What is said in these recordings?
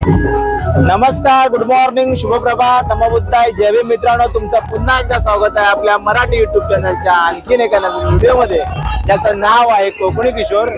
नमस्कार, good morning, शुभप्रभात, नमोबुद्धाय, जय भीम मित्रांनो. तुमचं पुन्हा एकदा स्वागत आहे आपल्या मराठी युट्यूब चॅनलच्या आणखीन एका नवीन व्हिडिओमध्ये, ज्याचं नाव आहे कोकणी किशोर.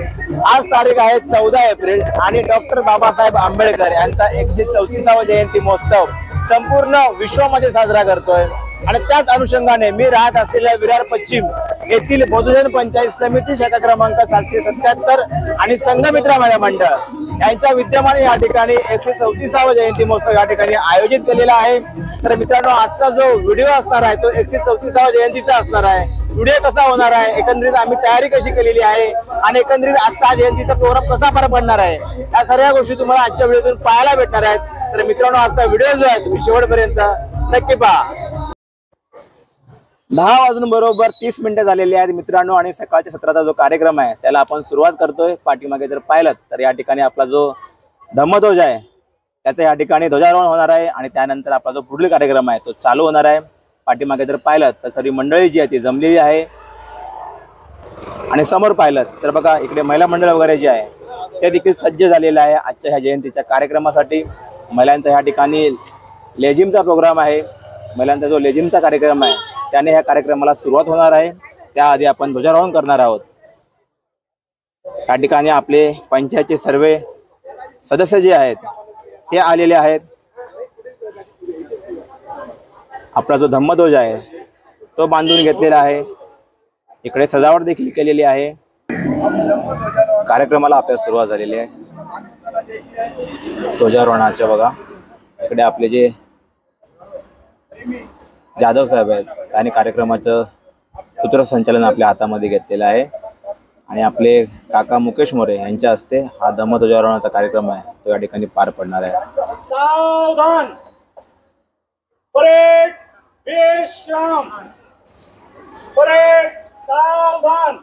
आज तारीख आहे 14 एप्रिल आणि डॉक्टर बाबासाहेब आंबेडकर यांचा 134वा जयंती महोत्सव संपूर्ण विश्वामध्ये साजरा करतोय. आणि त्याच अनुषंगाने मी राहत असलेल्या विरार पश्चिम येथील बौद्धजन पंचायत समिती शाखा क्रमांक 777 आणि संघमित्र महिला मंडळ यांच्या विद्यमाने या ठिकाणी 134वा जयंती महोत्सव या ठिकाणी आयोजित केलेला आहे. तर मित्रांनो, आजचा जो व्हिडिओ असणार आहे तो 134वा जयंतीचा असणार आहे. व्हिडिओ कसा होणार आहे, एकंदरीत आम्ही तयारी कशी केलेली आहे आणि एकंदरीत आजचा जयंतीचा प्रोग्राम कसा पार पडणार आहे, या सर्व गोष्टी तुम्हाला आजच्या व्हिडिओतून पाहायला भेटणार आहेत. तर मित्रांनो, आजचा व्हिडिओ जो आहे तुम्ही शेवटपर्यंत नक्की पहा. 10 वाजून बरोबर 30 मिनिटं झालेली आहेत मित्रांनो आणि सकाळच्या सत्राचा जो कार्यक्रम आहे त्याला आपण सुरुवात करतोय. पाठीमागे जर पाहिलं तर या ठिकाणी आपला जो धम्मध्वज आहे त्याचा या ठिकाणी ध्वजारोहण होणार आहे आणि त्यानंतर आपला जो पुढील कार्यक्रम आहे तो चालू होणार आहे. पाठीमागे जर पाहिलं तर सर्व मंडळी जी आहे ती जमलेली आहे आणि समोर पाहिलं तर बघा इकडे महिला मंडळ वगैरे जे आहे ते देखील सज्ज झालेलं आहे आजच्या ह्या जयंतीच्या कार्यक्रमासाठी. महिलांचा या ठिकाणी लेझिमचा प्रोग्राम आहे. महिलांचा जो लेझिमचा कार्यक्रम आहे त्याने ह्या कार्यक्रमाला सुरुवात होणार आहे. त्याआधी आपण ध्वजारोहण करणार आहोत. या ठिकाणी आपले पंचायतचे सर्व सदस्य जे आहेत ते आलेले आहेत. आपला जो धम्मध्वज आहे तो बांधून घेतलेला आहे. इकडे सजावट देखील केलेली आहे. कार्यक्रमाला आपल्याला सुरुवात झालेली आहे ध्वजारोहणाच्या. बघा इकडे आपले जे जाधव साहेब आहेत त्यांनी कार्यक्रमाचं सूत्रसंचालन आपल्या हातामध्ये घेतलेलं आहे आणि आपले काका मुकेश मोरे यांच्या हस्ते हा धम्मध्वजारोहणाचा कार्यक्रम आहे तो या ठिकाणी पार पडणार आहे. सावधान, परेड, विश्राम, परेड, सावधान.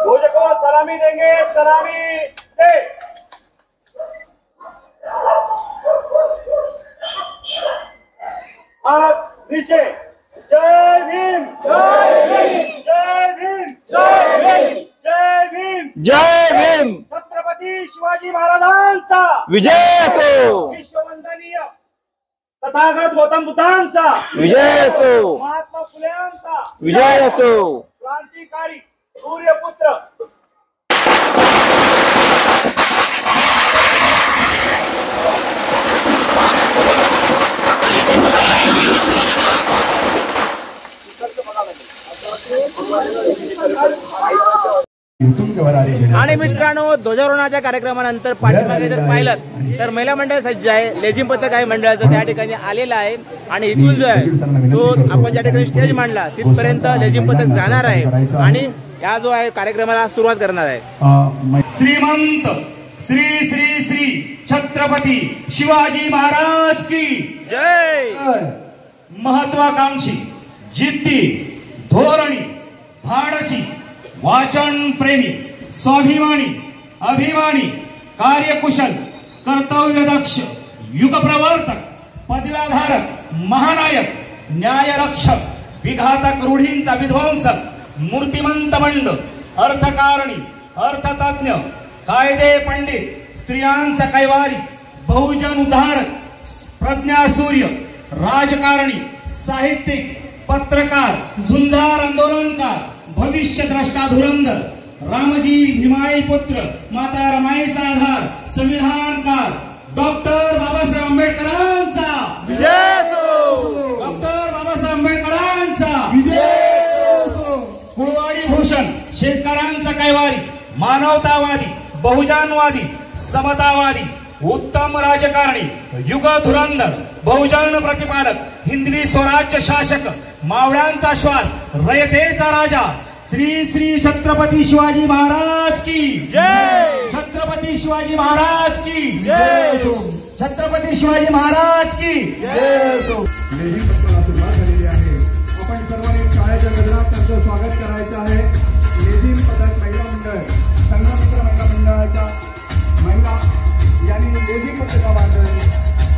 भोज को सलामी देंगे, सलामी दे. हाथ नीचे. जय भीम, जय भीम, जय भीम, जय भीम, जय भीम, जय भीम. छत्रपती शिवाजी महाराजांचा विजय असो. विश्ववंदनीय तथागत गौतम बुद्धांचा विजय असो. महात्मा फुलेंचा विजय असो. क्रांतिकारी सूर्यपुत्र आणि मित्रांनो, ध्वजारोहणाच्या कार्यक्रमानंतर पाठीमागे जर पाहिलं तर महिला मंडळ सज्ज आहे. लेझिम पथक आहे मंडळाचं त्या ठिकाणी आलेला आहे आणि इथून जो आहे तो आपण ज्या ठिकाणी स्टेज मांडला तिथपर्यंत लेझिम पथक जाणार आहे आणि या जो आहे कार्यक्रमाला सुरुवात करणार आहे. श्रीमंत श्री श्री श्री छत्रपती शिवाजी महाराज की जय. महत्वाकांक्षी, जिद्दी, धोरणी, धाडसी, वाचन प्रेमी, स्वाभिमानी, अभिमानी, कार्यकुशल, कर्तव्यदक्ष, युगप्रवर्तक, पदव्याधारक, महानायक, न्यायरक्षक, विघातक रूढींचा विध्वंसक, मूर्तिमंत मंड, अर्थकारणी, अर्थतज्ञ, कायदे पंडित, स्त्रियांचा कैवारी, बहुजन उद्धारक, प्रज्ञासूर्य, राजकारणी, साहित्यिक, पत्रकार, झुंजार आंदोलनकार, भविष्य द्रष्टा धुरंधर, रामजी भीमाई पुत्र, माता रमाईचा आधार, संविधानकार डॉक्टर बाबासाहेब आंबेडकरांचा विजय असो. डॉक्टर बाबासाहेब आंबेडकरांचा विजय असो. कुळवाडी भूषण, शेतकऱ्यांचा कैवारी, मानवतावादी, बहुजनवादी, समतावादी, उत्तम राजकारणी, युग धुरंधर, बहुजन प्रतिपादक, हिंदवी स्वराज्य शासक, मावळ्यांचा श्वास, रयतेचा राजा, श्री श्री छत्रपती शिवाजी महाराज की जय. छत्रपती शिवाजी महाराज की जय. छत्रपती शिवाजी महाराज की जय. लेझिम पथकाला सुरुवात झालेली आहे. आपण सर्वांनी शाळेच्या गजरात त्यांचं स्वागत करायचं आहे. लेझिम पथक महिला मंडळ, संघमित्र महिला मंडळाच्या महिला यांनी लेझिम पथका बांधली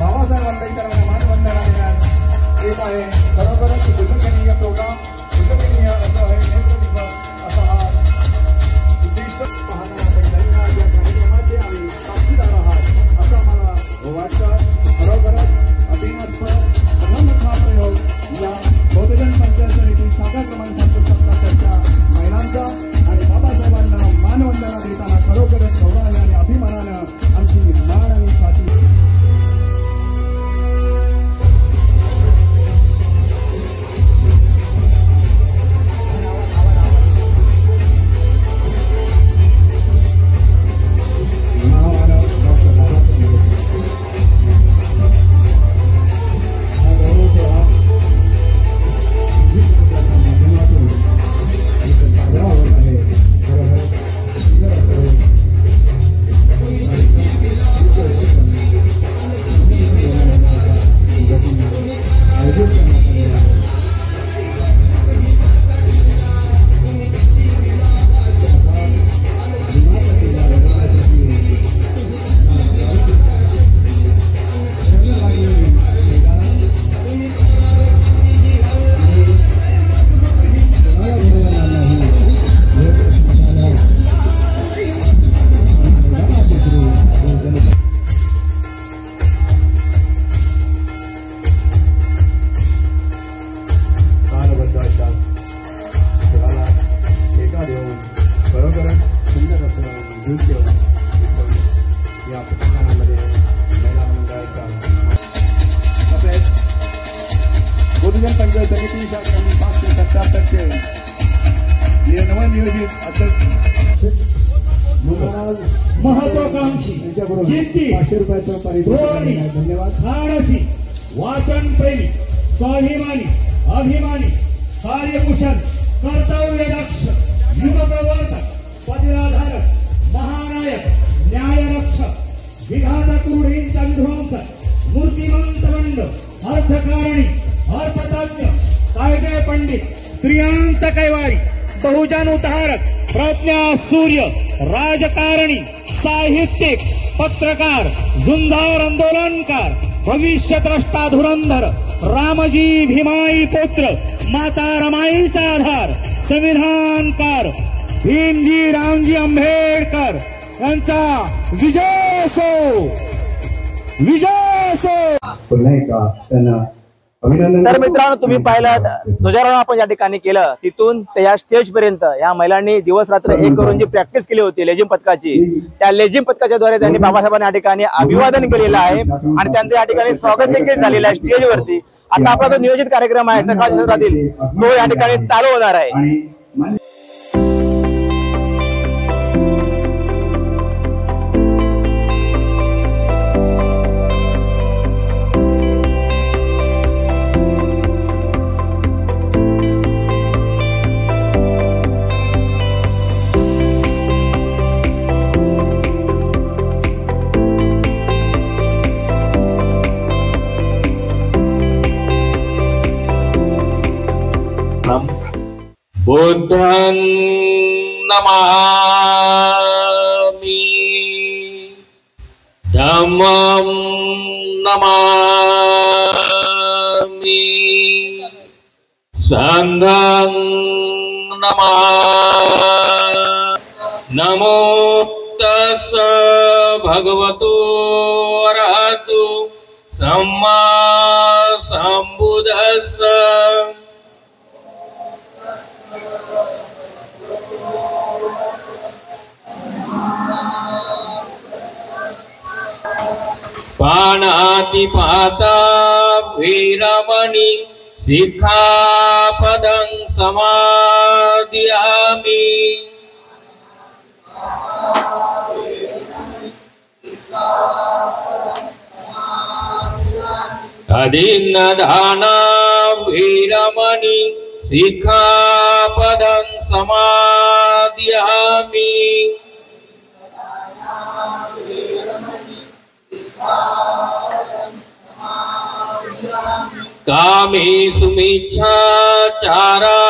बाबासाहेब आंबेडकरांना मानवंदना देण्यात येत आहे. खरोखरच उल्लेखनीय प्रोग्राम, उल्लेखनीय असं आहे. दूर ठेवला. या प्रदर्शनामध्ये महिला मंडळाचा तसेच बहुजन पंचायत समिती शासनाने 577 हे नवनियोजित अध्यक्ष महत्वाकांक्षी कीर्ती 500 रुपयाचं पारितोषिक. धन्यवाद. धाडसी वाचन प्रेमी स्वाभिमानी अभिमानी कार्यकुशल कर्तव्यदक्ष युगप्रवर्तक पतिराधारक महानायक न्यायरक्षक विघातक रूढींचा विध्वंसक मूर्तिमंत मंड अर्थकारणी अर्थतज्ञ कायदे पंडित स्त्रियांचा कैवारी बहुजन उद्धारक प्रज्ञा सूर्य राजकारणी साहित्यिक पत्रकार झुंजार आंदोलनकार भविष्यद्रष्टा धुरंधर रामजी भीमाई पुत्र माता रमाईचा आधार संविधानकार भीमजी रामजी आंबेडकर यांचा विजय असो. विजय असो. पुन्हा एकदा त्यांना अभिनंदन. तर मित्रांनो, तुम्ही पाहिलं ध्वजारोहण आपण या ठिकाणी केलं, तिथून ते या स्टेज पर्यंत या महिलांनी दिवस रात्र एक करून जी प्रॅक्टिस केली होती लेझिम पथकाची, त्या लेझिम पथकाच्या द्वारे त्यांनी बाबासाहेबांना या ठिकाणी अभिवादन केलेलं आहे आणि त्यांचं या ठिकाणी स्वागत देखील झालेलं आहे स्टेजवरती. आता आपला जो नियोजित कार्यक्रम आहे सकाळच्या सत्रातील तो या ठिकाणी चालू होणार आहे. बुद्धं नमामि धम्मं नमामि संघं नमामि. नमो तस्स भगवतो अरहतो सम्मा सम्बुद्धस्स. पाणातिपाता वीरमणि सिक्खापदं समादयामि. अदीन्नदाना वीरमणि सिक्खापदं समादयामि. कामेषु मिच्छाचारा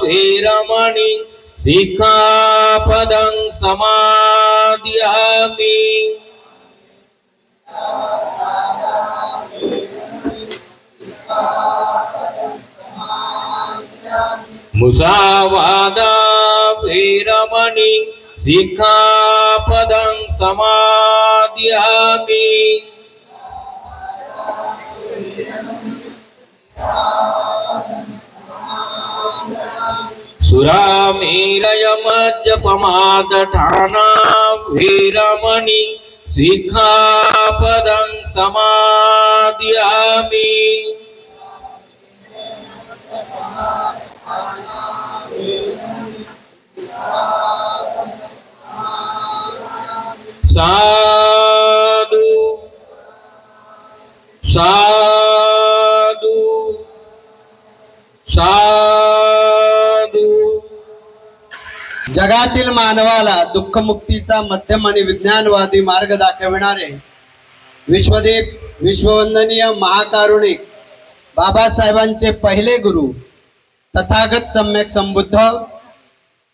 वीरमणि सिक्खापदं समादयामि. मुसावादा वीरमणि सिक्खापदं समादयामि. सुरामेरयमज्जपमादठाना वीरमणि सिक्खापदं समादयामि. साधु साधु साधु. जगातील मानवाला दुःखमुक्तीचा मध्यम आणि विज्ञानवादी मार्ग दाखविणारे विश्वदेव विश्ववंदनीय महाकारुणिक बाबासाहेबांचे पहिले गुरु तथागत सम्यक संबुद्ध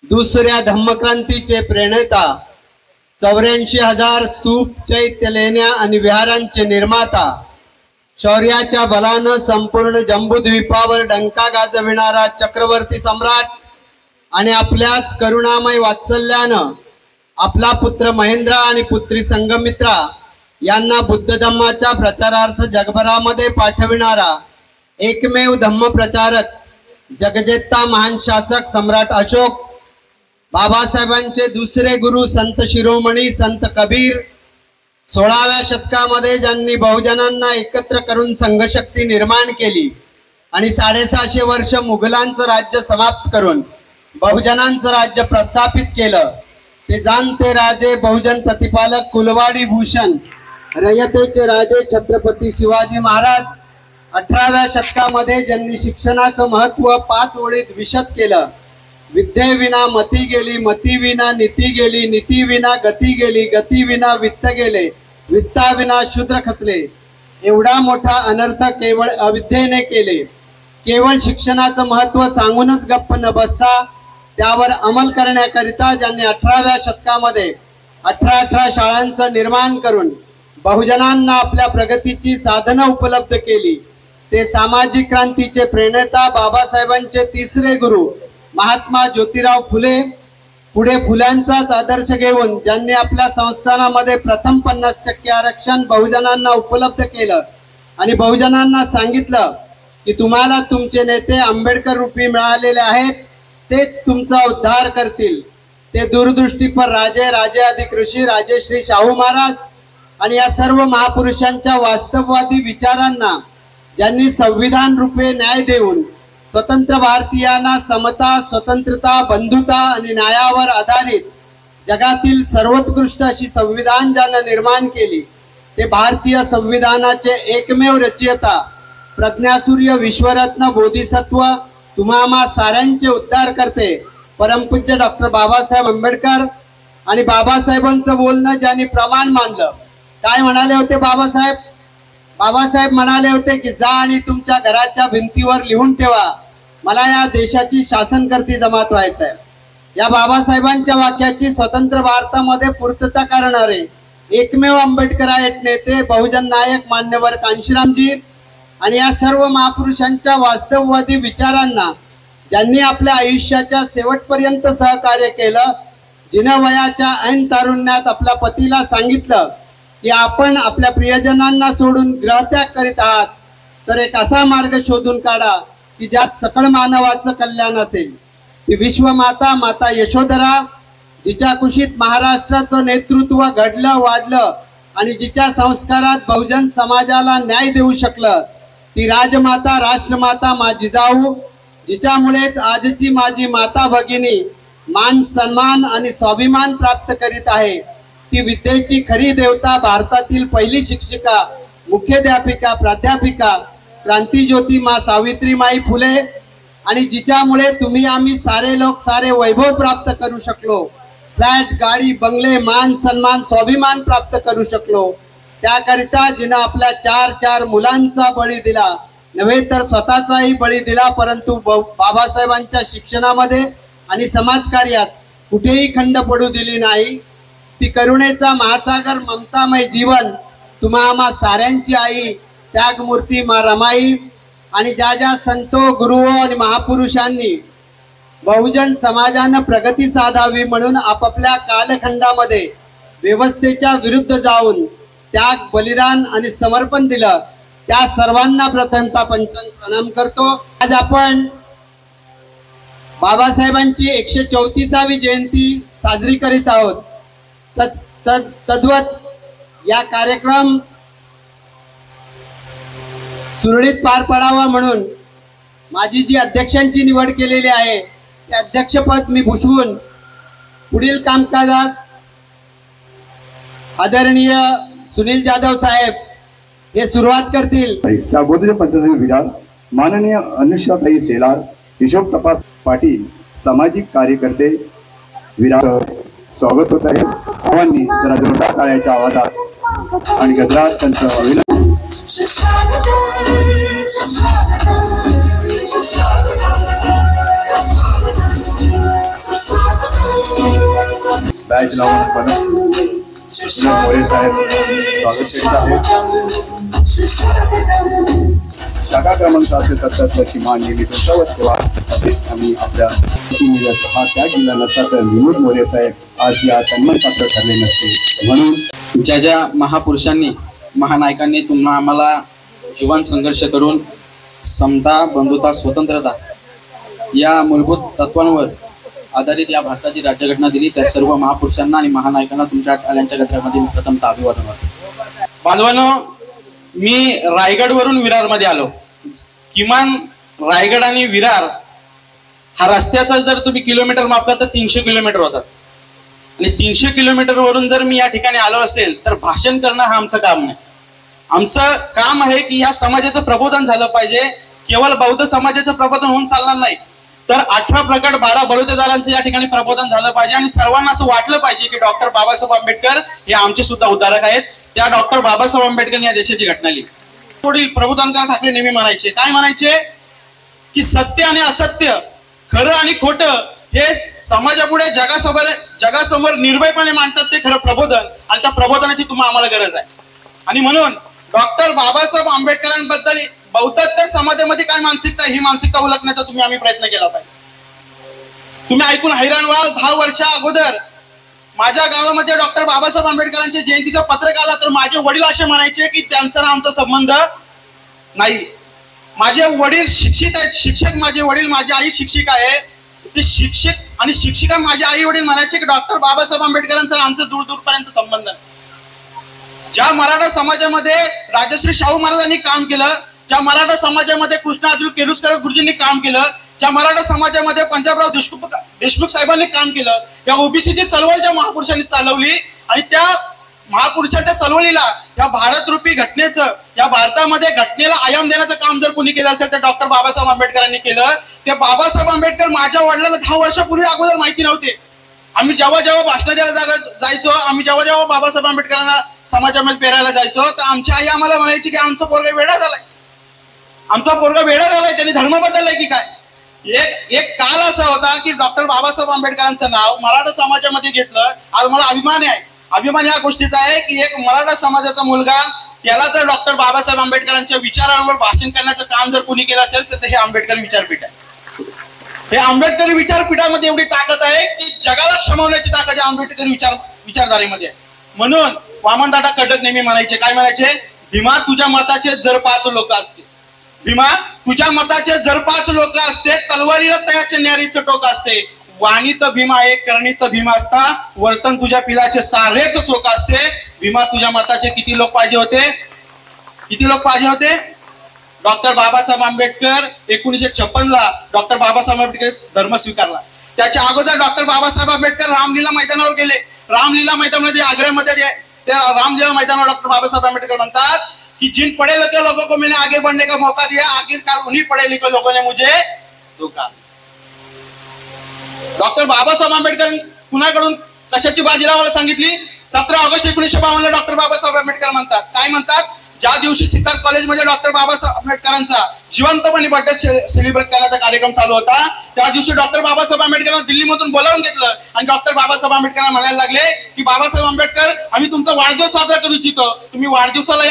दुसऱ्या धम्मक्रांतीचे प्रणेता 84,000 स्तूप चैत्य लेण्या आणि विहारांचे निर्माता शौर्याच्या बलानं संपूर्ण जम्बूद्वीपावर डंका गाजविणारा चक्रवर्ती सम्राट आणि आपल्याच करुणामय वात्सल्यानं आपला पुत्र महेंद्र आणि पुत्री संगमित्रा यांना बुद्ध धम्माच्या प्रचारार्थ जगभरामध्ये पाठविणारा एकमेव धम्म प्रचारक जगजेता महान शासक सम्राट अशोक बाबासाहेबांचे दुसरे गुरु संत शिरोमणी संत कबीर 16व्या शतकामध्ये ज्यांनी बहुजनांना एकत्र करून संघशक्ती निर्माण केली आणि 750 वर्ष मुघलांचं राज्य समाप्त करून बहुजनांचं राज्य प्रस्थापित केलं, ते जाणते राजे बहुजन प्रतिपालक कुलवाडी भूषण रयतेचे राजे छत्रपती शिवाजी महाराज 18व्या शतकामध्ये ज्यांनी शिक्षणाचं महत्व 5 ओळीत विशद केलं. विद्येविना मती गेली, मती विना नीती गेली, नीती विना गती गेली, गती विना वित्त गेले, वित्ताविना शूद्र खचले. एवढा मोठा अनर्थ केवळ अविद्येने केले. केवळ शिक्षणाचं महत्व सांगूनच गप्प न बसता त्यावर अंमल करण्याकरिता ज्यांनी 18व्या शतकामध्ये 18 शाळांचं निर्माण करून बहुजनांना आपल्या प्रगतीची साधनं उपलब्ध केली, ते सामाजिक क्रांतीचे प्रणेता बाबासाहेबांचे तिसरे गुरु महात्मा ज्योतिराव फुले. पुढे फुल्यांचाच आदर्श घेऊन ज्यांनी आपल्या संस्थानामध्ये प्रथम 50% आरक्षण बहुजनांना उपलब्ध केलं आणि बहुजनांना सांगितलं की तुम्हाला तुमचे नेते आंबेडकर रूपी मिळालेले आहेत, तेच तुमचा उद्धार करतील. ते दूरदृष्टीपर राजे, राजे अधिक ऋषी, राजे श्री शाहू महाराज आणि या सर्व महापुरुषांच्या वास्तववादी विचारांना ज्यांनी संविधान रूपे न्याय देऊन स्वतंत्र भारतीयांना समता, स्वतंत्रता, बंधुता आणि न्यायावर आधारित जगातील सर्वोत्कृष्ट अशी संविधान ज्यानं निर्माण केली, ते भारतीय संविधानाचे एकमेव रचयिता प्रज्ञासूर्य विश्वरत्न बोधिसत्व तुम्हा साऱ्यांचे उद्धार करते परमपूज्य डॉक्टर बाबासाहेब आंबेडकर. आणि बाबासाहेबांचं बोलणं ज्यांनी प्रमाण मानलं. काय म्हणाले होते बाबासाहेब? बाबासाहेब म्हणाले होते की जा आणि तुमच्या घराच्या भिंतीवर लिहून ठेवा, मला या देशाची शासनकर्ती जमात व्हायचं आहे. या बाबासाहेबांच्या वाक्याची स्वतंत्र भारतामध्ये पूर्तता करणारे एकमेव आंबेडकरायत नेते बहुजन नायक मान्यवर कांशीरामजी आणि या सर्व महापुरुषांच्या वास्तववादी विचारांना ज्यांनी आपल्या आयुष्याच्या शेवटपर्यंत सहकार्य केलं. जिनं वयाच्या ऐन तारुण्यात आपल्या पतीला सांगितलं की आपण आपल्या प्रियजनांना सोडून ग्रहत्याग करीत आहात, तर एक असा मार्ग शोधून काढा की ज्यात सकळ मानवाचं कल्याण असेल. ती विश्वमाता माता यशोधरा, जिच्या कुशीत महाराष्ट्राचं नेतृत्व घडलं वाढलं आणि जिच्या संस्कारात बहुजन समाजाला न्याय देऊ शकलं, ती राजमाता राष्ट्रमाता मा जिजाऊ, जिच्यामुळेच आजची माझी माता भगिनी मान सन्मान आणि स्वाभिमान प्राप्त करीत आहे. ती विद्येची खरी देवता, भारतातील पहिली शिक्षिका, मुख्याध्यापिका, प्राध्यापिका, क्रांतिज्योती मा सावित्रीमाई फुले आणि जिच्यामुळे तुम्ही आम्ही सारे लोक सारे वैभव प्राप्त करू शकलो, फ्लॅट, गाडी, बंगले, मान सन्मान, स्वाभिमान प्राप्त करू शकलो. त्याकरिता जिनं आपल्या 4 मुलांचा बळी दिला, नव्हे तर स्वतःचाही बळी दिला, परंतु बाबासाहेबांच्या शिक्षणामध्ये आणि समाजकार्यात कुठेही खंड पडू दिली नाही. ती करुणेचा महासागर, ममतामय जीवन, तुम्हा आम्हा साऱ्यांची आई त्यागमूर्ती मा रमाई आणि ज्या संतो, गुरु आणि महापुरुषांनी बहुजन समाजानं प्रगती साधावी म्हणून आपापल्या कालखंडामध्ये व्यवस्थेच्या विरुद्ध जाऊन त्याग, बलिदान आणि समर्पण दिलं, त्या सर्वांना प्रथमतः पंचांग प्रणाम करतो. आज आपण बाबासाहेबांची 134वी जयंती साजरी करीत आहोत. तद्वत या कार्यक्रम सुरळीत पार पडावा म्हणून माझी जी अध्यक्षांची निवड केलेली आहे, ते अध्यक्षपद मी भूषवून पुढील कामकाजास आदरणीय सुनील जाधव साहेब हे सुरुवात करतील. सागोदर पंचायत विरार माननीय अनुषाताई सेलार, हिशोब तपास पाटील, सामाजिक कार्यकर्ते विरार स्वागत होत आहे. आव्हानी जरा जोरदार टाळ्याच्या आवाजात आणि गजरात त्यांचं अभिनंदन. बॅच लावून परत मोरे साहेब स्वागत करीत आहेत. शाखा क्रमांक 77 ची मान नेहमी उंचावत ठेवा असेच आम्ही आपल्या हा त्याग दिला नसता तर विनोद मोरे साहेब आज या सन्मान पात्र ठरले नसते. म्हणून ज्या महापुरुषांनी, महानायकांनी तुम्हाला आम्हाला जीवन संघर्ष करून समता, बंधुता, स्वतंत्रता या मूलभूत तत्वांवर आधारित या भारताची राज्यघटना दिली त्या सर्व महापुरुषांना आणि महानायकांना तुमच्या टाळ्यांच्या गजरामध्ये मी प्रथमतः अभिवादन करतो. बांधवांनो, मी रायगडवरून विरारमध्ये आलो. किमान रायगड आणि विरार हा रस्त्याचा जर तुम्ही किलोमीटर मापला तर 300 किलोमीटर होतात. आणि 300 किलोमीटर वरून जर मी या ठिकाणी आलो असेल तर भाषण करणं हा आमचं काम नाही. आमचं काम आहे की या समाजाचं प्रबोधन झालं पाहिजे. केवळ बौद्ध समाजाचं प्रबोधन होऊन चालणार नाही, तर 18 प्रकट 12 बलुतेदारांचं या ठिकाणी प्रबोधन झालं पाहिजे. आणि सर्वांना असं वाटलं पाहिजे की डॉक्टर बाबासाहेब आंबेडकर हे आमचे सुद्धा उद्धारक आहेत. त्या डॉक्टर बाबासाहेब आंबेडकर या देशाची घटना लिहिली. पुढील प्रबोधनकार ठाकरे नेहमी म्हणायचे, काय म्हणायचे की सत्य आणि असत्य, खरं आणि खोटं हे समाजापुढे जगासमोर निर्भयपणे मांडतात. ते खरं प्रबोधन, आणि त्या प्रबोधनाची तुम्हाला आम्हाला गरज आहे. आणि म्हणून डॉक्टर बाबासाहेब आंबेडकरांबद्दल बहुतेक समाजामध्ये काय मानसिकता, ही मानसिकता ओळखण्याचा आम्ही प्रयत्न केला पाहिजे. तुम्ही ऐकून हैराण व्हाल, 10 वर्षा अगोदर माझ्या गावामध्ये डॉक्टर बाबासाहेब आंबेडकरांच्या जयंतीचं पत्रक आला तर माझे वडील असे म्हणायचे की त्यांचा आमचा संबंध नाही. माझे वडील शिक्षित आहेत, शिक्षक माझे वडील, माझी आई शिक्षिका आहे. ते शिक्षक आणि शिक्षिका माझे आई वडील म्हणायचे की डॉक्टर बाबासाहेब आंबेडकरांचा आमचा दूर दूरपर्यंत संबंध नाही. ज्या मराठा समाजामध्ये राजश्री शाहू महाराजांनी काम केलं, ज्या मराठा समाजामध्ये कृष्णा अर्जुन केलुस्कर गुरुजींनी काम केलं, ज्या मराठा समाजामध्ये पंजाबराव देशमुख साहेबांनी काम केलं, या ओबीसीची चळवळ ज्या महापुरुषांनी चालवली, आणि त्या महापुरुषांच्या चळवळीला या भारत रूपी घटनेचं, या भारतामध्ये घटनेला आयाम देण्याचं काम जर कोणी केलं असेल तर डॉक्टर बाबासाहेब आंबेडकरांनी केलं. ते बाबासाहेब आंबेडकर माझ्या वडिलांना 10 वर्षापूर्वी अगोदर माहिती नव्हते. आम्ही जेव्हा भाषण द्यायला जायचो, आम्ही जेव्हा बाबासाहेब आंबेडकरांना समाजामध्ये पेरायला जायचो, तर आमची आई आम्हाला म्हणायची की आमचा पोरगा वेडा झालाय, आमचा पोरगा वेडा झालाय, त्यांनी धर्म बदललाय की काय. एक काल असा होता की डॉक्टर बाबासाहेब आंबेडकरांचं नाव मराठा समाजामध्ये घेतलं. आज मला अभिमान आहे, अभिमान या गोष्टीचा आहे की एक मराठा समाजाचा मुलगा, त्याला जर डॉक्टर बाबासाहेब आंबेडकरांच्या विचारांवर भाषण करण्याचं काम जर कोणी केलं असेल तर हे आंबेडकर विचारपीठ आहे. हे आंबेडकरी विचारपीठामध्ये एवढी ताकद आहे की जगाला क्षमवण्याची ताकद या आंबेडकरी विचारधारेमध्ये आहे. म्हणून वामनदादा खडक नेहमी म्हणायचे, काय म्हणायचे, भीमा तुझ्या मताचे जर 5 लोक असते, भीमा तुझ्या मताचे जर 5 लोक असते, तलवारीला तयाचे न्यारीचं टोक असते, वाणीत भीमा एक करणीत भीमा असता, वर्तन तुझ्या पिलाचे सारेच चोक असते. भीमा तुझ्या मताचे किती लोक पाहिजे होते, किती लोक पाहिजे होते. डॉक्टर बाबासाहेब आंबेडकर 1956 ला डॉक्टर बाबासाहेब आंबेडकर धर्म स्वीकारला. त्याच्या अगोदर डॉक्टर बाबासाहेब आंबेडकर रामलीला मैदानावर गेले. रामलीला मैदानामध्ये आग्र्यामध्ये त्या रामलीला मैदानावर डॉक्टर बाबासाहेब आंबेडकर म्हणतात कि जिन पढ़े लिखे लोगों को मैंने आगे बढ़ने का मौका दिया, आखिरकार उन्हीं पढ़े लिखे लोगों ने मुझे धोखा. डॉक्टर बाबासाहेब आंबेडकर कुणाकडून कशाची बाजी लावायला सांगितली. 17 ऑगस्ट 1952 ला डॉक्टर बाबासाहेब आंबेडकर म्हणतात, काय म्हणतात, ज्या दिवशी सिद्धार्थ कॉलेजमध्ये डॉक्टर बाबासाहेब आंबेडकरांचा जिवंतपणे बर्थडे सेलिब्रेट करण्याचा कार्यक्रम चालू होता, त्या दिवशी डॉक्टर बाबासाहेब आंबेडकरांना दिल्लीमधून बोलावून घेतलं आणि डॉक्टर बाबासाहेब आंबेडकरांना म्हणायला लागले की बाबासाहेब आंबेडकर, आम्ही तुमचा वाढदिवस साजरा करू इच्छितो, तुम्ही वाढदिवसाला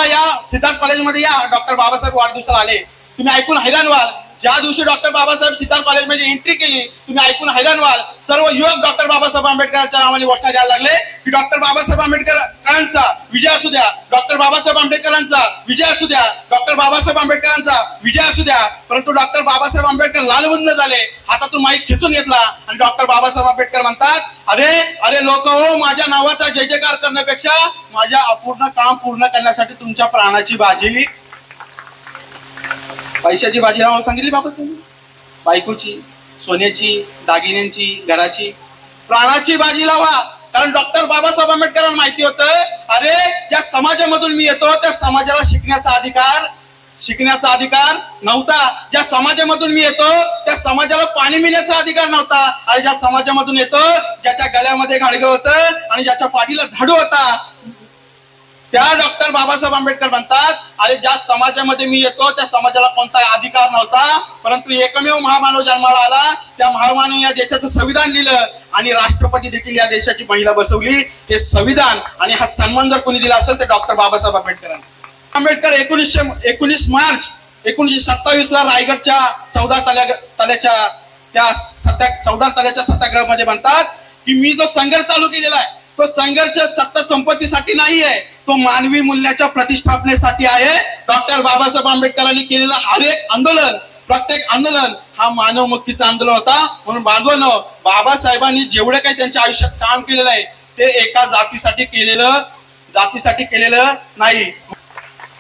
या सिद्धार्थ कॉलेजमध्ये या. डॉक्टर बाबासाहेब वाढदिवसाला आले. तुम्ही ऐकून हैराण व्हाल, ज्या दिवशी डॉक्टर बाबासाहेब सिद्धार्थ कॉलेजमध्ये एंट्री केली, तुम्ही ऐकून हैराण व्हाल, सर्व युवक डॉक्टर बाबासाहेब आंबेडकरांच्या नावाने घोषणा द्यायला लागले की डॉक्टर बाबासाहेब आंबेडकरांचा विजय असू द्या, डॉक्टर बाबासाहेब आंबेडकरांचा विजय असू द्या, डॉक्टर बाबासाहेब आंबेडकरांचा विजय असू द्या. परंतु डॉक्टर बाबासाहेब आंबेडकर लालबुंद झाले, हातातून माईक खेचून घेतला आणि डॉक्टर बाबासाहेब आंबेडकर म्हणतात, अरे लोक हो, माझ्या नावाचा जय जयकार करण्यापेक्षा माझ्या अपूर्ण काम पूर्ण करण्यासाठी तुमच्या प्राणाची बाजी, पैशाची बाजी लावायला सांगितली बाबासाहेब, बायकोची, सोन्याची, दागिन्यांची, घराची, प्राणाची बाजी लावा. कारण डॉक्टर बाबासाहेब आंबेडकरांना माहिती होतं, अरे ज्या समाजामधून मी येतो त्या समाजाला शिकण्याचा अधिकार नव्हता. ज्या समाजामधून मी येतो त्या समाजाला पाणी पिण्याचा अधिकार नव्हता. अरे ज्या समाजामधून येतो, ज्याच्या गळ्यामध्ये घाडगं होतं आणि ज्याच्या पाठीला झाडू होता, त्या डॉक्टर बाबासाहेब आंबेडकर म्हणतात, अरे ज्या समाजामध्ये मी येतो त्या समाजाला कोणताही अधिकार नव्हता, परंतु एकमेव महामानव जन्माला आला. त्या महामानव या देशाचं संविधान लिहिलं आणि राष्ट्रपती देखील या देशाची महिला बसवली. हे संविधान आणि हा सन्मान जर कोणी दिला असेल तर डॉक्टर बाबासाहेब आंबेडकरांनी. आंबेडकर 19 मार्च 1927 ला रायगडच्या 14 तल्याच्या सत्याग्रहामध्ये म्हणतात की मी जो संघर्ष चालू केलेला आहे तो संघर्ष सत्ता संपत्तीसाठी नाही आहे, तो मानवी मूल्याच्या प्रतिष्ठापनेसाठी आहे. डॉक्टर बाबासाहेब आंबेडकरांनी केलेलं हर एक आंदोलन प्रत्येक आंदोलन हा मानव मुक्तीचा आंदोलन होता. म्हणून बांधवांनो, बाबासाहेबांनी जेवढे काही त्यांच्या आयुष्यात काम केलेलं आहे ते एका जातीसाठी केलेलं नाही.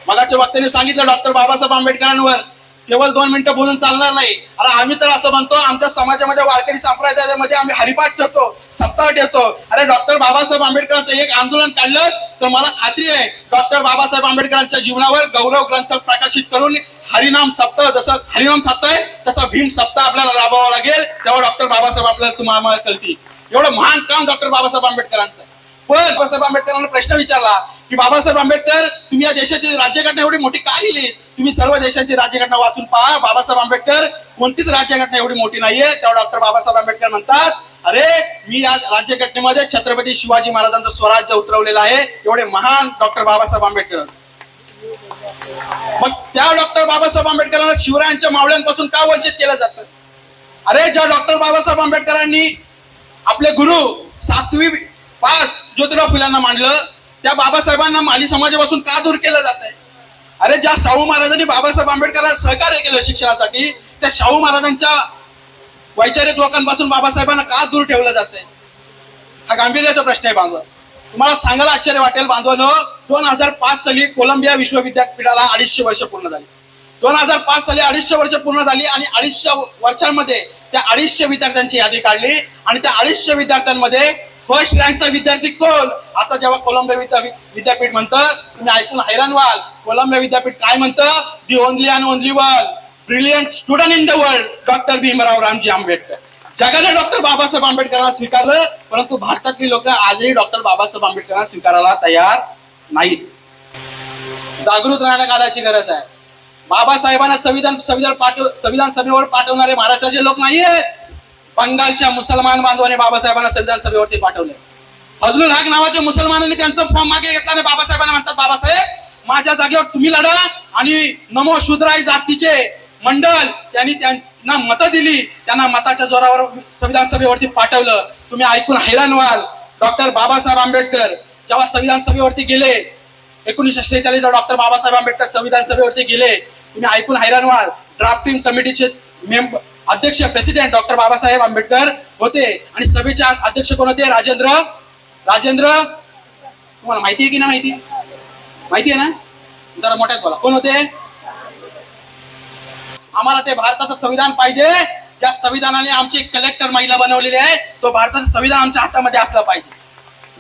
मगाच्या वक्त्याने सांगितलं डॉक्टर बाबासाहेब आंबेडकरांवर केवळ 2 मिनिटं बोलून चालणार नाही. अरे आम्ही तर असं म्हणतो, आमच्या समाजामध्ये वारकरी संप्रदायामध्ये आम्ही हरिपाठ ठेवतो, सप्ताह ठेवतो. अरे डॉक्टर बाबासाहेब आंबेडकरांचं एक आंदोलन काढलं तर मला खात्री आहे डॉक्टर बाबासाहेब आंबेडकरांच्या जीवनावर गौरव ग्रंथ प्रकाशित करून हरिनाम सप्ताह, जसं हरिनाम सप्ताह आहे तसा भीम सप्ताह आपल्याला राबवावा लागेल. तेव्हा डॉक्टर बाबासाहेब आपल्याला तुम्हाला कळतील. एवढं महान काम डॉक्टर बाबासाहेब आंबेडकरांचं. पण बाबासाहेब आंबेडकरांना प्रश्न विचारला की बाबासाहेब आंबेडकर, तुम्ही या देशाची राज्यघटना एवढी मोठी का लिहिली? तुम्ही सर्व देशांची राज्यघटना वाचून पहा. बाबासाहेब आंबेडकर कोणतीच राज्यघटना एवढी मोठी नाहीये. तेव्हा डॉक्टर बाबासाहेब आंबेडकर म्हणतात, अरे मी या राज्यघटनेमध्ये छत्रपती शिवाजी महाराजांचं स्वराज्य उतरवलेलं आहे. एवढे महान डॉक्टर बाबासाहेब आंबेडकर. मग त्या डॉक्टर बाबासाहेब आंबेडकरांना शिवरायांच्या मावळ्यांपासून का वंचित केलं जातं? अरे ज्या डॉक्टर बाबासाहेब आंबेडकरांनी आपले गुरु 7वी पास ज्योतिराव फुल्यांना मांडलं, त्या बाबासाहेबांना माली समाजापासून का दूर केलं जात आहे? अरे ज्या शाहू महाराजांनी बाबासाहेब आंबेडकरांना सहकार्य केलं शिक्षणासाठी, त्या शाहू महाराजांच्या वैचारिक लोकांपासून बाबासाहेबांना का दूर ठेवलं जात आहे? हा गांभीर्याचा प्रश्न आहे बांधव. तुम्हाला सांगायला आश्चर्य वाटेल बांधवांनो, 2005 साली कोलंबिया विश्वविद्यापीठाला 250 वर्ष पूर्ण झाली. 2005 साली 250 वर्ष पूर्ण झाली आणि 250 वर्षांमध्ये त्या 250 विद्यार्थ्यांची यादी काढली आणि त्या 250 विद्यार्थ्यांमध्ये फर्स्ट रँकचा विद्यार्थी कोण असं जेव्हा कोलंबिया विद्यापीठ म्हणतं, तुम्ही ऐकून हैराण व्हाल. कोलंबिया विद्यापीठ काय म्हणतं? The only and only one brilliant student in the world, doctor Bhimrao Ramji Ambedkar. जगाने डॉक्टर बाबासाहेब आंबेडकरांना स्वीकारलं, परंतु भारतातली लोक आजही डॉक्टर बाबासाहेब आंबेडकरांना स्वीकारायला तयार नाहीत. जागृत राहणं काळाची गरज आहे. बाबासाहेबांना संविधान सभेवर पाठवणारे महाराष्ट्राचे लोक नाहीये. बंगालच्या मुसलमान बांधवाने बाबासाहेबांना संविधान सभेवरती पाठवले. फजलुल हक नावाच्या मुसलमानांनी त्यांचा फॉर्म मागे घेतला आणि बाबासाहेबांना म्हणतात, बाबासाहेब माझ्या जागेवर तुम्ही लढा. आणि नमो शूद्राई जातीचे मंडळ त्यांना मतं दिली, त्यांना मताच्या जोरावर संविधान सभेवरती पाठवलं. तुम्ही ऐकून हैराण व्हाल. डॉक्टर बाबासाहेब आंबेडकर जेव्हा संविधान सभेवरती गेले 1946 डॉक्टर बाबासाहेब आंबेडकर संविधान सभेवरती गेले, तुम्ही ऐकून हैराण व्हाल. ड्राफ्टिंग कमिटीचे अध्यक्ष प्रेसिडेंट डॉक्टर बाबासाहेब आंबेडकर होते आणि सभेचे अध्यक्ष कोण होते? राजेंद्र तुम्हाला माहिती आहे की नाही? माहिती आहे ना? जरा मोठ्यात बोला. कोण होते? आम्हाला ते भारताचं संविधान पाहिजे, ज्या संविधानाने आमची कलेक्टर महिला बनवलेली आहे. तो भारताचं संविधान आमच्या हातामध्ये असलं पाहिजे.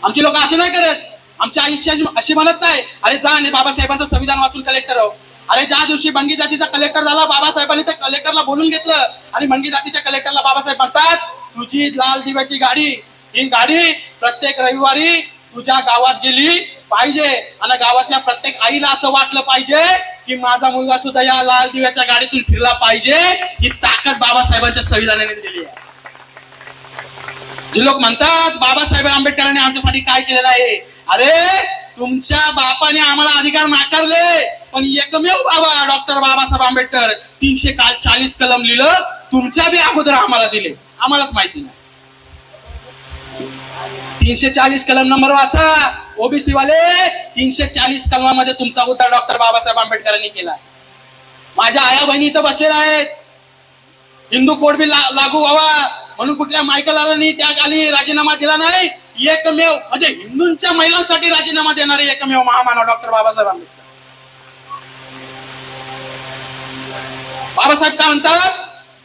आमची लोक असे नाही करत. आमच्या आयुष्य अशी म्हणत नाही, अरे जा आणि बाबासाहेबांचं संविधान वाचून कलेक्टर हो. अरे ज्या दिवशी बंगी जातीचा कलेक्टर झाला, बाबासाहेबांनी त्या कलेक्टरला बोलून घेतलं आणि बंगी जातीच्या कलेक्टरला बाबासाहेब म्हणतात, तुझी लाल दिव्याची गाडी, ही गाडी प्रत्येक रविवारी तुझ्या गावात गेली पाहिजे आणि गावातल्या प्रत्येक आईला असं वाटलं पाहिजे की माझा मुलगा सुद्धा या लाल दिव्याच्या गाडीतून फिरला पाहिजे. ही ताकद बाबासाहेबांच्या संविधानाने दिली आहे. जे लोक म्हणतात बाबासाहेब आंबेडकरांनी आमच्यासाठी काय केलेलं आहे, अरे तुमच्या बापाने आम्हाला अधिकार नाकारले, पण एकमेव बाबा डॉक्टर बाबासाहेब आंबेडकर 340 कलम लिहिलं, तुमच्या बी अगोदर आम्हाला दिले, आम्हालाच माहिती नाही. 340 कलम नंबर वाचा. ओबीसी वाले 340 कलमामध्ये तुमचा उद्धार डॉक्टर बाबासाहेब आंबेडकरांनी केला. माझ्या आया बहिणी इथं बसलेल्या आहेत. हिंदू कोड बी लागू व्हावा म्हणून कुठल्या मायकल आलानी त्या खाली राजीनामा दिला नाही. एकमेव म्हणजे हिंदूंच्या महिलांसाठी राजीनामा देणारे एकमेव महामानव डॉक्टर बाबासाहेब आंबेडकर. बाबासाहेब काय म्हणतात,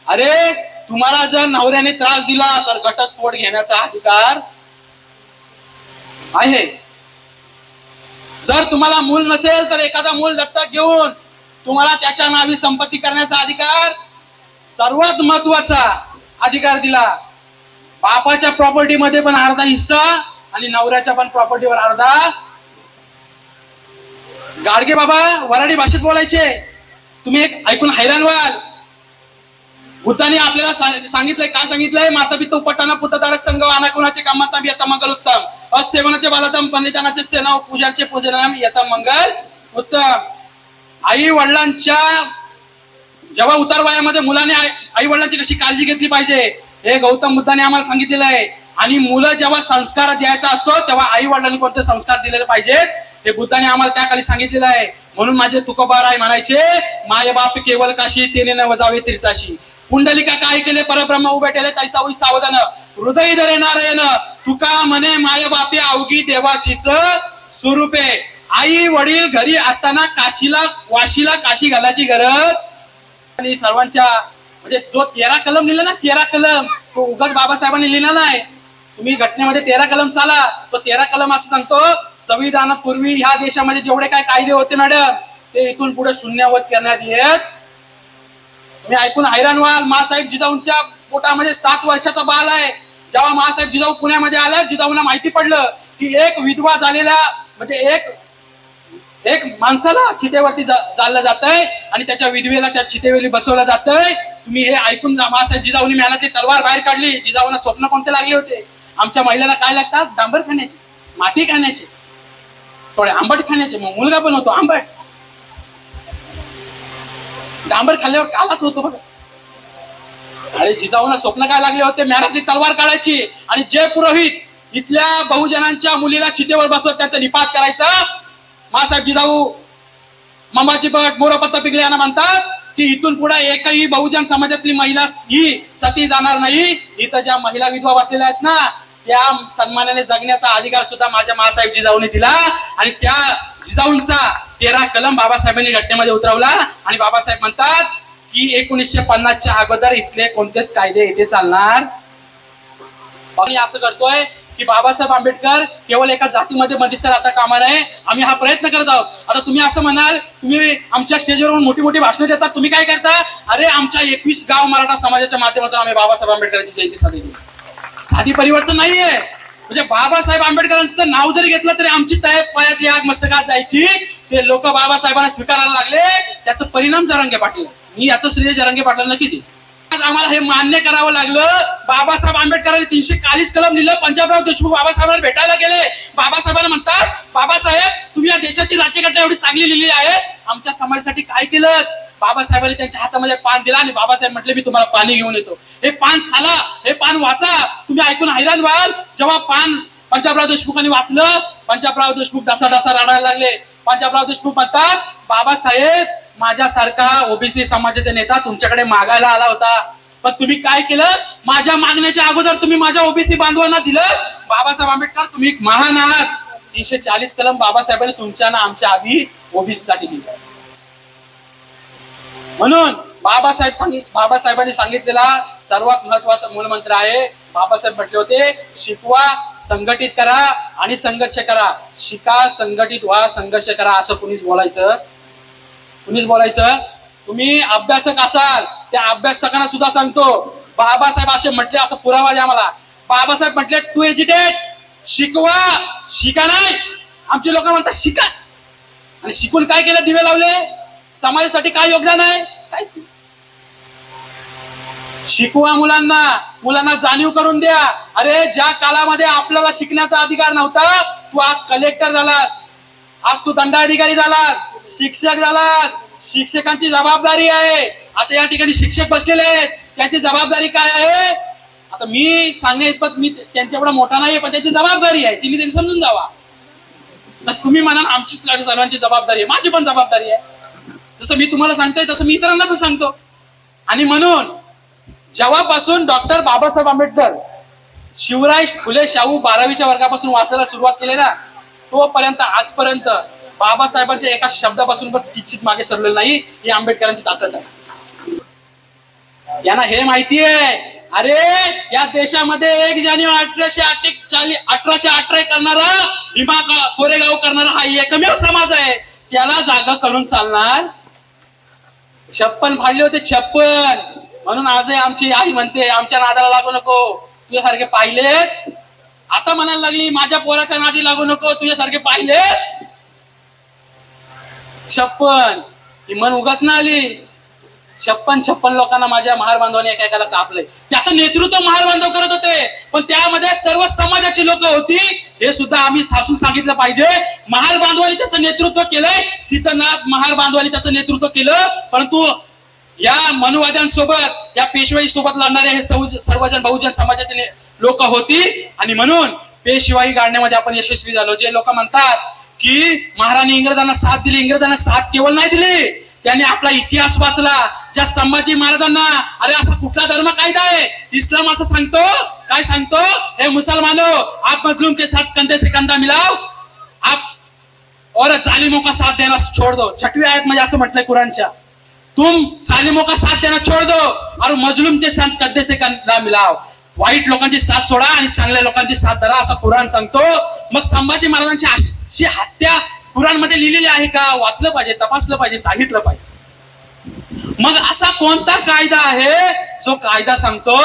अरे तुम्हाला जर नवऱ्याने त्रास दिला तर घटस्फोट घेण्याचा अधिकार आहे. जर तुम्हाला मूल नसेल तर एखादा मूल दत्तक घेऊन तुम्हाला त्याच्या नावी संपत्ती करण्याचा अधिकार, सर्वात महत्वाचा अधिकार दिला. बापाच्या प्रॉपर्टी मध्ये पण अर्धा हिस्सा आणि नवऱ्याच्या पण प्रॉपर्टीवर अर्धा. गाडगे बाबा वराडी भाषेत बोलायचे. तुम्ही एक ऐकून हैराण व्हाल. बुद्धाने आपल्याला सांगितलंय, काय सांगितलंय, माता पिता उपटाना पुतदार संघ अनाकुणाचे कामाता यथा मंगल उत्तम, अस्थेवनाचे बालतम, पंडितानाचे सेना, पूजाचे पूजनाम यथा मंगल उत्तम. आई वडिलांच्या जेव्हा उतार वयामध्ये मुलाने आई वडिलांची कशी काळजी घेतली पाहिजे हे गौतम बुद्धाने आम्हाला सांगितलेलं आहे. आणि मुलं जेव्हा संस्कार द्यायचा असतो तेव्हा आई वडिलांनी कोणते संस्कार दिलेले पाहिजेत हे बुद्धाने आम्हाला त्या खाली सांगितलेलं आहे. म्हणून माझे तुकोबाराय म्हणायचे, माय बाप केवळ काशी तेने न वजावे तीर्थाशी. पुंडलिका काय केले परब्रह्म उभे ठेले तैसा होई सावधान. हृदय धरे नारायण तुका म्हणे माय बापे अवघी देवाचीच स्वरूपे. आई वडील घरी असताना वाशीला काशी घालायची गरज. आणि सर्वांच्या म्हणजे जो 13 कलम लिहिला ना, 13 कलम तो उगाच बाबासाहेबांनी लिहिला नाही. तुम्ही घटनेमध्ये 13 कलम चाला, तो 13 कलम असं सांगतो, संविधानापूर्वी ह्या देशामध्ये जेवढे काय कायदे होते मॅडम ते इथून पुढे शून्यवत करण्यात येत. तुम्ही ऐकून हैराण व्हाल. मासाहेब जिजाऊंच्या पोटामध्ये 7 वर्षाचा बाल आहे. जेव्हा मासाहेब जिजाऊ पुण्यामध्ये आल्या, जिजाऊंना माहिती पडलं की एक विधवा झालेला म्हणजे एक माणसाला चितेवरती जाळलं जातंय आणि त्याच्या विधवेला त्या चितेवेली बसवलं जातंय. तुम्ही हे ऐकून मासाहेब जिजाऊंनी मेहनती तलवार बाहेर काढली. जिजाऊंना स्वप्न कोणते लागले होते? आमच्या महिलेला काय लागतात? डांबर खाण्याचे, माती खाण्याचे, थोडे आंबट खाण्याचे. मग मुलगा पण होतो आंबट. डांबर खाल्ल्यावर कालाच होतो बघा. अरे जिजाऊंना स्वप्न काय लागले होते? मेहनती तलवार काढायची आणि जे पुरोहित इथल्या बहुजनांच्या मुलीला चितेवर बसवत त्यांचा निपात करायचा. मासाहेब जिजाऊ मामाजी भट मोरोपत्ता पिगले यांना म्हणतात की इथून पुढे एकही बहुजन समाजातली महिला ही सती जाणार नाही. इथं ज्या महिला विधवा बसलेल्या आहेत ना, त्या सन्मानाने जगण्याचा अधिकार सुद्धा माझ्या मासाहेब जिजाऊने दिला. आणि त्या जिजाऊंचा 13 कलम बाबासाहेबांनी घटनेमध्ये उतरवला. आणि बाबासाहेब म्हणतात की 1950च्या अगोदर इथले कोणतेच कायदे इथे चालणार. आम्ही असं करतोय की बाबासाहेब आंबेडकर केवळ एका जातीमध्ये मध्यस्थ राहता कामा नये. आम्ही हा प्रयत्न करत आहोत. आता तुम्ही असं म्हणाल, तुम्ही आमच्या स्टेजवरून मोठी मोठी भाषणं देतात, तुम्ही काय करता? अरे आमच्या 21 गाव मराठा समाजाच्या माध्यमातून आम्ही बाबासाहेब आंबेडकरांची जयंती साजरी केली. साधी परिवर्तन नाहीये. म्हणजे बाबासाहेब आंबेडकरांचं नाव जरी घेतलं तरी आमची पायातली आग मस्तकात जायची. ते लोक बाबासाहेबांना स्वीकारायला लागले. त्याचा परिणाम जरांगे पाटील. मी याचं श्रेय जरांगे पाटलांना किती. आज आम्हाला हे मान्य करावं लागलं. बाबासाहेब आंबेडकरांनी 340 कलम लिहिलं. पंजाबराव देशमुख बाबासाहेबांना भेटायला गेले. बाबासाहेबांना म्हणतात, बाबासाहेब तुम्ही या देशाची राज्यघटना एवढी चांगली लिहिली आहे, आमच्या समाजासाठी काय केलं? बाबासाहेबांनी त्यांच्या हातामध्ये पान दिला आणि बाबासाहेब म्हटले, मी तुम्हाला पाणी घेऊन येतो. हे पान चाला, हे पान वाचा. तुम्ही ऐकून हैराण व्हाल. जेव्हा पान पंजाबराव देशमुखांनी वाचलं, पंजाबराव देशमुख ढासा रडायला लागले. पंजाबराव देशमुख म्हणतात, बाबासाहेब माझ्यासारखा ओबीसी समाजाचा नेता तुमच्याकडे मागायला आला होता, पण तुम्ही काय केलं? माझ्या मागण्याच्या अगोदर तुम्ही माझ्या ओबीसी बांधवांना दिलं. बाबासाहेब आंबेडकर तुम्ही महान आहात. 340 कलम बाबासाहेबांनी तुमच्या ना आमच्या आधी ओबीसी साठी दिलं. म्हणून बाबासाहेबांनी सांगितलेला सर्वात महत्वाचा मूलमंत्र आहे. बाबासाहेब म्हटले होते, शिकवा, संघटित करा आणि संघर्ष करा. शिका, संघटित व्हा, संघर्ष करा. असं कुणीच बोलायचं? तुम्ही अभ्यासक असाल, त्या अभ्यासकांना सुद्धा सांगतो, बाबासाहेब असे म्हटले, असं पुरावा द्या मला. बाबासाहेब म्हटले टू एज्युकेट, शिकवा. शिका नाही. आमचे लोक म्हणतात शिका. आणि शिकून काय केलं? दिवे लावले. समाजासाठी काय योगदान आहे? काय? शिकवा मुलांना जाणीव करून द्या. अरे ज्या काळामध्ये आपल्याला शिकण्याचा अधिकार नव्हता, तू आज कलेक्टर झालास, आज तू दंडाधिकारी झालास, शिक्षक झालास. शिक्षकांची जबाबदारी आहे. आता या ठिकाणी शिक्षक बसलेले आहेत, त्याची जबाबदारी काय आहे? आता मी सांगण्या इतपत मी त्यांच्या एवढा मोठा नाहीये, पण त्याची जबाबदारी आहे. त्यांनी समजून जावा. तुम्ही म्हणाल आमची सर्वांची जबाबदारी आहे, माझी पण जबाबदारी आहे. जसं मी तुम्हाला सांगतोय तसं मी इतरांना पण सांगतो. आणि म्हणून जेव्हापासून डॉक्टर बाबासाहेब आंबेडकर शिवराय फुले शाहू 12वीच्या वर्गापासून वाचायला सुरुवात केली ना, तोपर्यंत आजपर्यंत बाबासाहेबांच्या एका शब्दापासून पण किंचित मागे सरलेलं नाही. ही आंबेडकरांची ताकद आहे. यांना हे माहिती आहे, अरे या देशामध्ये 1 जानेवारी 1818 करणारा, भीमा कोरेगाव करणारा हा एकमेव समाज आहे. त्याला जागा करून चालणार? 56 फाडले होते, 56. म्हणून आजही आमची आई म्हणते, आमच्या नादाला लागू नको, तुझ्यासारखे पाहिलेत. आता म्हणायला लागली, माझ्या पोराच्या नादी लागू नको, तुझ्यासारखे पाहिलेत. 56 ही मन उगाच ना आली. 56 लोकांना माझ्या महार बांधवांनी एकाला कापले. त्याचं नेतृत्व महार बांधव करत होते, पण त्यामध्ये सर्व समाजाची लोक होती. हे सुद्धा आम्ही ठासून सांगितलं पाहिजे. महार बांधवांनी त्याचं नेतृत्व केलंय. सीतानाथ महार बांधवांनी त्याचं नेतृत्व केलं. परंतु या मनुवाद्यांसोबत, या पेशवाई सोबत लढणारे हे सर्वजन बहुजन समाजातील लोक होती. आणि म्हणून पेशवाई गाडण्यामध्ये आपण यशस्वी झालो. जे लोक म्हणतात की महाराणी इंग्रजांना साथ दिली. इंग्रजांना साथ केवळ नाही दिली, त्यांनी आपला इतिहास वाचला. ज्या संभाजी महाराजांना अरे असा कुठला धर्म कायदा आहे, इस्लाम असं सांगतो, काय सांगतो, हे मुसलमानो आप मजलूम के साथ कंधे से कंधा मिलाओ आप और जालिमों का साथ देना छोड़ दो. 6वीं आयत मध्ये असं म्हटलंय कुराणच्या, तुम जालिमों का साथ देना छोड़ दो और मजलूम के साथ कंधे से कंधा मिलाओ. वाईट लोकांची साथ सोडा आणि चांगल्या लोकांची साथ धरा असं कुराण सांगतो. मग संभाजी महाराजांची अशी हत्या कुराण मध्ये लिहिलेली आहे का? वाचलं पाहिजे, तपासलं पाहिजे, सांगितलं पाहिजे. मग असा कोणता कायदा आहे जो कायदा सांगतो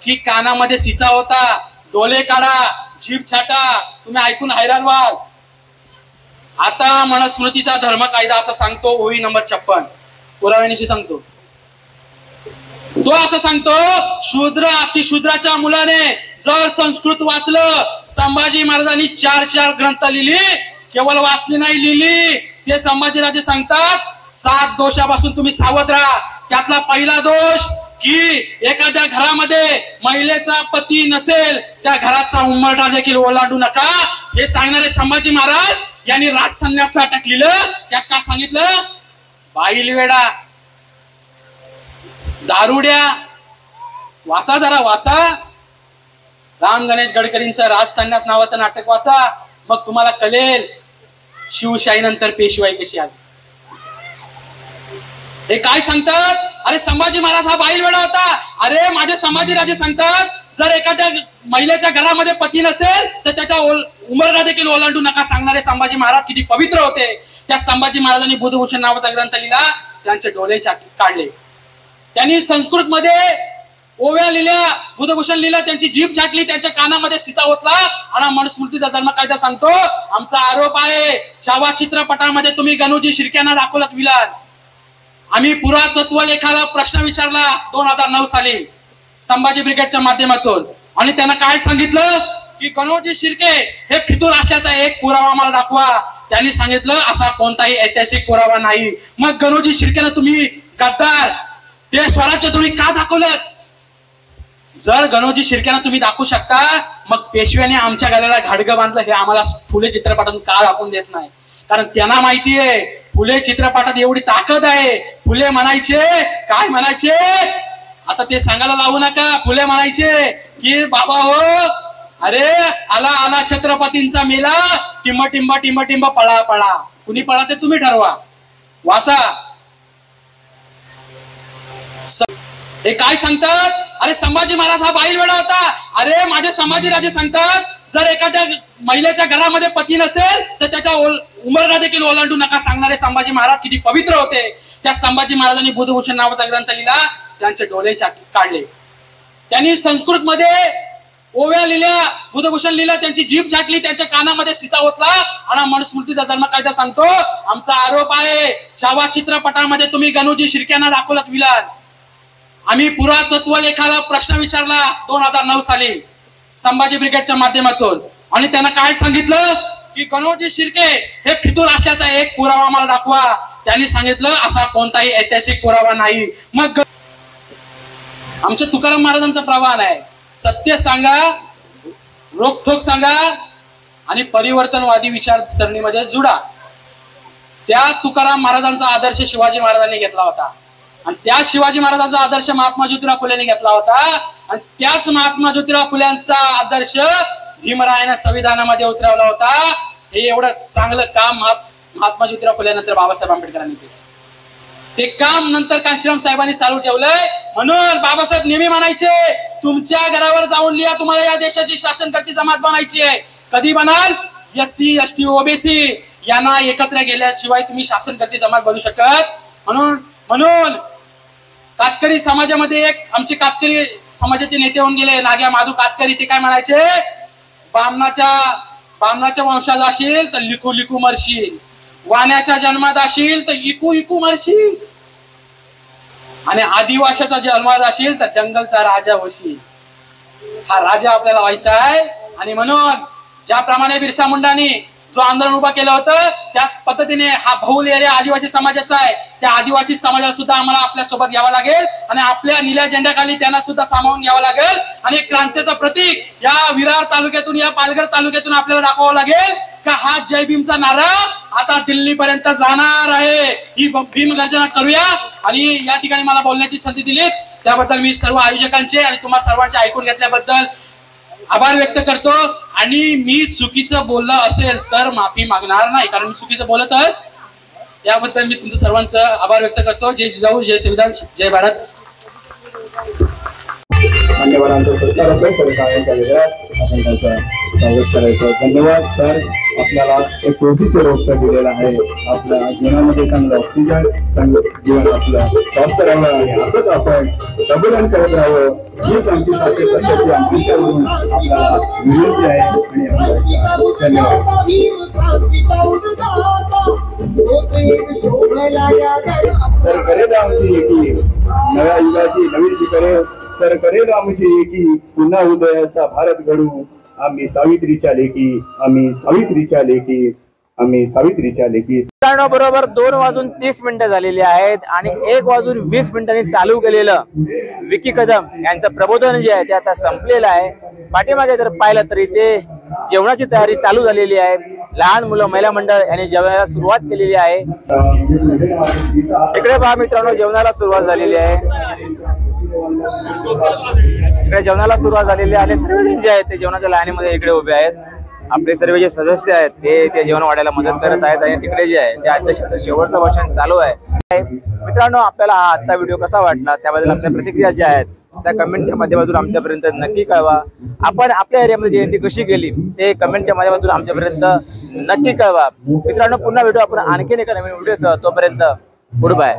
की कानामध्ये सिचा होता, डोळे काढा, जीभ छाटा, तुम्ही ऐकून हैराण व्हाल. आता मनुस्मृतीचा धर्म कायदा असं सांगतो, ओवी नंबर 56 पुराव्यानिशी सांगतो. तो असं सांगतो, शूद्र अतिशूद्राच्या मुलाने जर संस्कृत वाचलं, संभाजी महाराजांनी 4 ग्रंथ लिहिली, केवळ वाचली नाही लिहिली. ते संभाजीराजे सांगतात 7 दोषापासून तुम्ही सावध राहा. त्यातला पहिला दोष की एखाद्या घरामध्ये महिलेचा पती नसेल, त्या घराचा उंबरठा देखील ओलांडू नका. हे सांगणारे संभाजी महाराज यांनी राजसन्यास नाटक लिहिलं. त्यात काय सांगितलं? बाईलवेडा, दारुड्या, वाचा जरा वाचा. राम गणेश गडकरींचं राजसन्यास नावाचं नाटक वाचा, मग तुम्हाला कळेल शिवशाही नंतर पेशवाई कशी आली. हे काय सांगतात? अरे संभाजी महाराज हा बाईलवेडा होता. अरे माझे संभाजीराजे सांगतात जर एखाद्या महिलेच्या घरामध्ये पती नसेल तर त्याच्या उंबरठा देखील ओलांडू नका. सांगणारे संभाजी महाराज किती पवित्र होते. त्या संभाजी महाराजांनी बुधभूषण नावाचा ग्रंथ लिहिला, त्यांचे डोळे काढले. त्यांनी संस्कृत मध्ये ओव्या लिहिल्या, बुधभूषण लिहिलं, त्यांची जीभ छाटली, त्यांच्या कानामध्ये सिसा ओतला. आणि मनुस्मृतीचा धर्म कायदा सांगतो, आमचा आरोप आहे छावा चित्रपटामध्ये तुम्ही गणोजी शिर्क्यांना दाखवलात विलन. आम्ही पुरातत्व लेखाला प्रश्न विचारला 2009 साली संभाजी ब्रिगेडच्या माध्यमातून, आणि त्यांना काय सांगितलं की गणोजी शिर्के हे फितूर असल्याचा एक पुरावा मला दाखवा. त्यांनी सांगितलं असा कोणताही ऐतिहासिक पुरावा नाही. मग गणोजी शिर्केनं तुम्ही गद्दार ते स्वराज्य तुम्ही का दाखवलं? जर गणोजी शिर्क्यांना तुम्ही दाखवू शकता, मग पेशव्याने आमच्या गळ्याला घाडगं बांधलं हे आम्हाला फुले चित्रपटातून का दाखवून देत नाही? कारण त्यांना माहिती आहे फुले चित्रपटात एवढी ताकद आहे. फुले म्हणायचे, काय म्हणायचे, आता ते सांगायला लावू नका. फुले म्हणायचे की बाबा हो, अरे आला आला छत्रपतींचा मेला, टिंब टिंब टिंब टिंब पळा पळा. कुणी पळा ते तुम्ही ठरवा, वाचा. हे काय सांगतात? अरे संभाजी महाराज हा बाईलवेडा होता. अरे माझे संभाजीराजे सांगतात जर एखाद्या महिलेच्या घरामध्ये पती नसेल तर त्याच्या उंबरठा देखील ओलांडू नका. सांगणारे संभाजी महाराज किती पवित्र होते. त्या संभाजी महाराजांनी बुधभूषण नावाचा ग्रंथ लिहिला, त्यांचे डोळे काढले. त्यांनी संस्कृत मध्ये ओव्या लिहिल्या, बुधभूषण लिहिलं, त्यांची जीभ छाटली, त्यांच्या कानामध्ये सिसा ओतला. आणि मनुस्मृतीचा धर्म कायदा सांगतो, आमचा आरोप आहे छावा चित्रपटामध्ये तुम्ही गणोजी शिर्क्यांना दाखवलात विलन. आम्ही पुरातत्व लेखाला प्रश्न विचारला 2009 साली संभाजी ब्रिगेडच्या माध्यमातून, आणि त्यांना काय सांगितलं की गणोजी शिर्के हे फितूर असल्याचा एक पुरावा मला दाखवा. त्यांनी सांगितलं असा कोणताही ऐतिहासिक पुरावा नाही. मग आमच्या तुकाराम महाराजांचा प्रवाह आहे, सत्य सांगा, रोखोक सांगा आणि परिवर्तनवादी विचारसरणीमध्ये जुडा. त्या तुकाराम महाराजांचा आदर्श शिवाजी महाराजांनी घेतला होता, आणि त्या शिवाजी महाराजांचा आदर्श महात्मा ज्योतिराव फुलेंनी घेतला होता, आणि त्याच महात्मा ज्योतिराव फुल्यांचा आदर्श भीमरायाने संविधानामध्ये उतरवला होता. हे एवढं चांगलं काम महात्मा ज्योतिराव फुले नंतर बाबासाहेब आंबेडकरांनी केलं. ते काम नंतर कांशीराम साहेबांनी चालू ठेवलंय. म्हणून बाबासाहेब नेहमी म्हणायचे तुमच्या घरावर जाऊन लिहा, तुम्हाला या देशाची शासनकर्ती जमात बनायची आहे. कधी बनाल? SC ST OBC यांना एकत्र गेल्याशिवाय तुम्ही शासनकर्ती जमात बनू शकत. म्हणून कातकरी समाजामध्ये एक आमचे कातकरी समाजाचे नेते होऊन गेले, नाग्या माधू कातकरी. ते काय म्हणायचे, बामणाच्या वंशात असेल तर लिखू लिखू मरशील, वाण्याच्या जन्मात असेल तर इकू इकू मरशील, आणि आदिवासाच्या जन्मात असेल तर जंगलचा राजा होशील. हा राजा आपल्याला व्हायचा आहे. आणि म्हणून ज्याप्रमाणे बिरसा मुंडांनी जो आंदोलन उभा केलं होतं त्याच पद्धतीने हा बहुल एरिया आदिवासी समाजाचा आहे. त्या आदिवासी समाजाला सुद्धा आम्हाला आपल्या सोबत घ्यावं लागेल, आणि आपल्या निळ्या झेंड्याखाली त्यांना सुद्धा सामावून घ्यावं लागेल. आणि क्रांतीचं प्रतीक या विरार तालुक्यातून, या पालघर तालुक्यातून आपल्याला दाखवावं लागेल का हा जय भीमचा नारा आता दिल्ली पर्यंत जाणार आहे. ही भीम गर्जना करूया. आणि या ठिकाणी मला बोलण्याची संधी दिली त्याबद्दल मी सर्व आयोजकांचे आणि तुम्हा सर्वांचे ऐकून घेतल्याबद्दल आभार व्यक्त करतो. आणि मी चुकीचं बोललं असेल तर माफी मागणार नाही, कारण मी चुकीचं बोलतच. याबद्दल मी तुमचं सर्वांचं आभार व्यक्त करतो. जय जिजाऊ, जय संविधान, जय भारत. मान्यवरांचं सत्कार होतं सर साहेबांच्या वेळात आपण त्यांचं स्वागत करायचं. धन्यवाद सर. आपल्याला एक तुळशीचं रोपटं दिलेलं आहे. आपल्या जीवनामध्ये चांगलं ऑक्सिजन, चांगलं जीवन आपलं स्वस्थ राहावं आणि असंच आपण प्रबोधन करत राहावं हीच आमची सारखी सत्याची आमच्याकडून आपल्याला विनंती आहे. आणि धन्यवाद. सर करेल आमची एकी नव्या युगाची नवीन शिखरे, सर करेल आमची एकी पुन्हा उदयाचा भारत घडू. आम्ही सावित्रीच्या लेकी, आम्ही सावित्रीच्या लेकी, आम्ही सावित्रीच्या लेकी. मित्रांनो, बरोबर 2:30 झालेली आहेत आणि 1:20 चालू केलेलं विकी कदम यांचं प्रबोधन जे आहे ते आता संपलेलं आहे. पाठीमागे जर पाहिलं तर इथे जेवणाची तयारी चालू झालेली आहे. लहान मुलं महिला मंडळ यांनी जेवणाला सुरुवात केलेली आहे. इकडे पहा मित्रांनो, जेवणाला सुरुवात झालेली आहे. इकडे जेवणाला सुरुवात झालेली आहे आणि सर्वजण जे आहेत ते जेवणाच्या लाईनीमध्ये इकडे उभे आहेत. आपले सर्व जे सदस्य आहेत ते जेवण वाढायला मदत करत आहेत. आणि तिकडे जे आहे ते अध्यक्षाचं शेवटचं भाषण चालू आहे. मित्रांनो, आपल्याला हा आजचा व्हिडिओ कसा वाटला त्याबद्दल आपल्या प्रतिक्रिया ज्या आहेत त्या कमेंटच्या माध्यमातून आमच्यापर्यंत नक्की कळवा. आपण आपल्या एरियामध्ये जयंती कशी केली ते कमेंटच्या माध्यमातून आमच्यापर्यंत नक्की कळवा. मित्रांनो, पुन्हा भेटू आपण आणखीन एका नवीन व्हिडिओसह. तोपर्यंत गुड बाय.